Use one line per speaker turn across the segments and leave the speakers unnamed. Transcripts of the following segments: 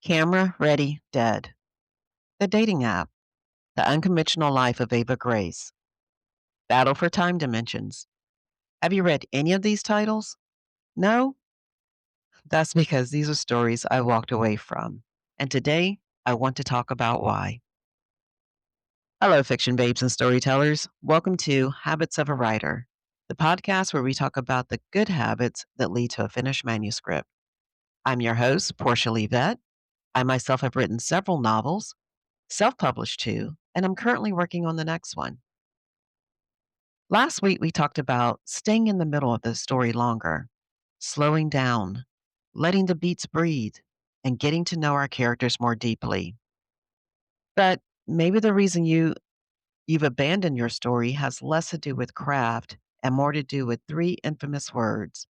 Camera Ready Dead. The Dating App. The Unconventional Life of Ava Grace. Battle for Time Dimensions. Have you read any of these titles? No? That's because these are stories I walked away from. And today, I want to talk about why. Hello, fiction babes and storytellers. Welcome to Habits of a Writer, the podcast where we talk about the good habits that lead to a finished manuscript. I'm your host, Portia Leivette. I myself have written several novels, self published too, and I'm currently working on the next one. Last week, we talked about staying in the middle of the story longer, slowing down, letting the beats breathe, and getting to know our characters more deeply. But maybe the reason you've abandoned your story has less to do with craft and more to do with three infamous words: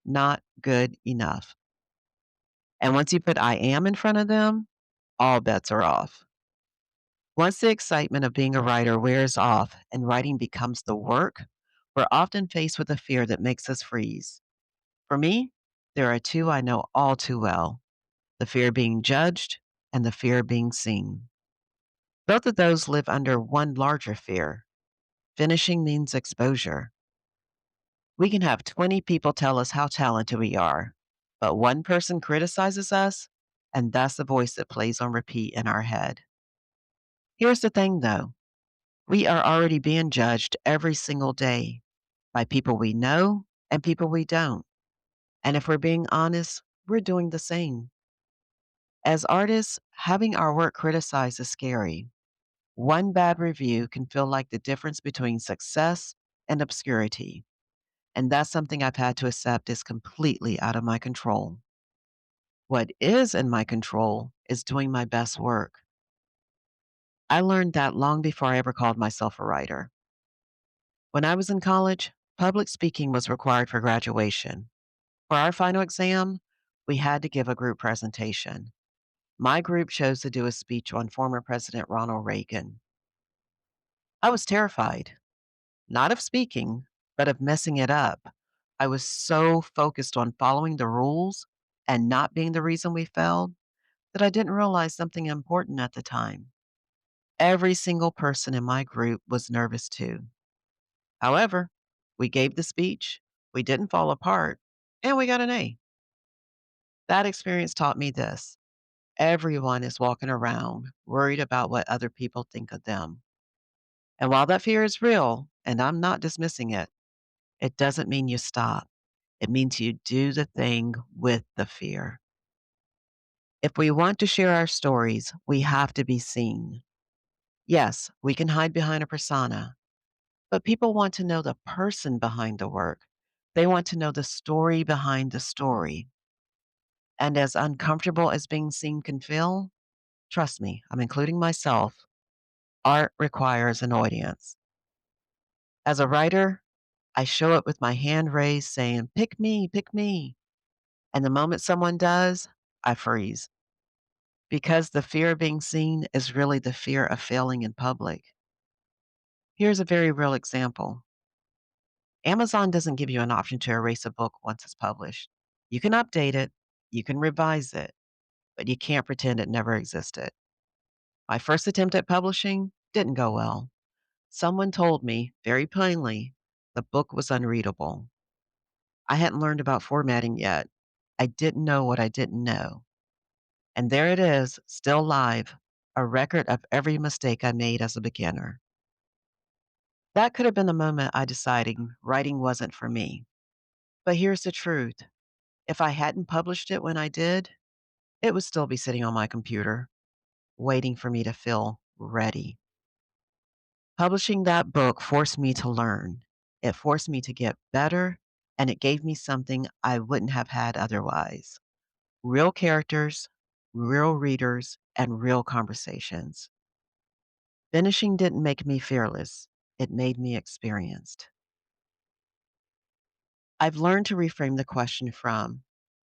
not good enough. And once you put I am in front of them, all bets are off. Once the excitement of being a writer wears off and writing becomes the work, we're often faced with a fear that makes us freeze. For me, there are two I know all too well: the fear of being judged and the fear of being seen. Both of those live under one larger fear: finishing means exposure. We can have 20 people tell us how talented we are, but one person criticizes us, and that's the voice that plays on repeat in our head. Here's the thing though: we are already being judged every single day by people we know and people we don't. And if we're being honest, we're doing the same. As artists, having our work criticized is scary. One bad review can feel like the difference between success and obscurity. And that's something I've had to accept is completely out of my control. What is in my control is doing my best work. I learned that long before I ever called myself a writer. When I was in college, public speaking was required for graduation. For our final exam, we had to give a group presentation. My group chose to do a speech on former President Ronald Reagan. I was terrified, not of speaking, but of messing it up. I was so focused on following the rules and not being the reason we failed that I didn't realize something important at the time. Every single person in my group was nervous too. However, we gave the speech, we didn't fall apart, and we got an A. That experience taught me this: everyone is walking around worried about what other people think of them. And while that fear is real, and I'm not dismissing it, it doesn't mean you stop. It means you do the thing with the fear. If we want to share our stories, we have to be seen. Yes, we can hide behind a persona, but people want to know the person behind the work. They want to know the story behind the story. And as uncomfortable as being seen can feel, trust me, I'm including myself, art requires an audience. As a writer, I show up with my hand raised saying, pick me, pick me. And the moment someone does, I freeze because the fear of being seen is really the fear of failing in public. Here's a very real example. Amazon doesn't give you an option to erase a book once it's published. You can update it, you can revise it, but you can't pretend it never existed. My first attempt at publishing didn't go well. Someone told me very plainly the book was unreadable. I hadn't learned about formatting yet. I didn't know what I didn't know. And there it is, still live, a record of every mistake I made as a beginner. That could have been the moment I decided writing wasn't for me. But here's the truth: if I hadn't published it when I did, it would still be sitting on my computer, waiting for me to feel ready. Publishing that book forced me to learn. It forced me to get better, and it gave me something I wouldn't have had otherwise: real characters, real readers, and real conversations. Finishing didn't make me fearless, it made me experienced. I've learned to reframe the question from,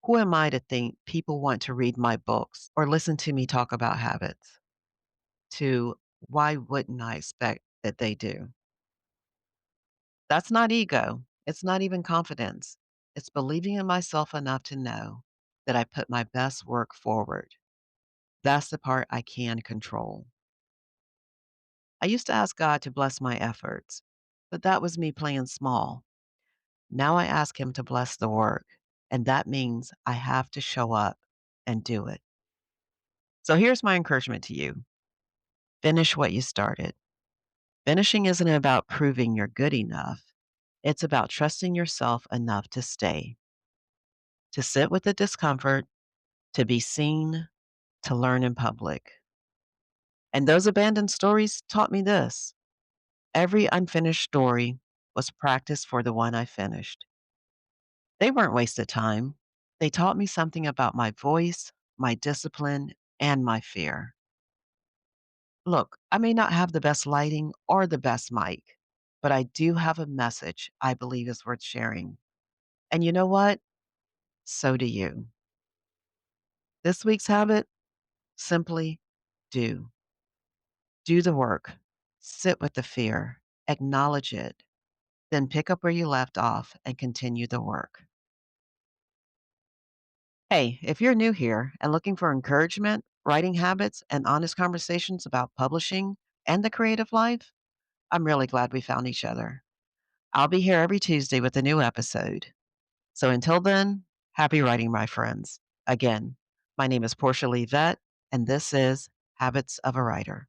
who am I to think people want to read my books or listen to me talk about habits, to why wouldn't I expect that they do? That's not ego. It's not even confidence. It's believing in myself enough to know that I put my best work forward. That's the part I can control. I used to ask God to bless my efforts, but that was me playing small. Now I ask Him to bless the work, and that means I have to show up and do it. So here's my encouragement to you: finish what you started. Finishing isn't about proving you're good enough, it's about trusting yourself enough to stay, to sit with the discomfort, to be seen, to learn in public. And those abandoned stories taught me this: every unfinished story was practice for the one I finished. They weren't wasted time. They taught me something about my voice, my discipline, and my fear. Look, I may not have the best lighting or the best mic, but I do have a message I believe is worth sharing. And you know what? So do you. This week's habit: simply do. Do the work. Sit with the fear. Acknowledge it. Then pick up where you left off and continue the work. Hey, if you're new here and looking for encouragement, writing habits, and honest conversations about publishing and the creative life, I'm really glad we found each other. I'll be here every Tuesday with a new episode. So until then, happy writing, my friends. Again, my name is Portia Leivette, and this is Habits of a Writer.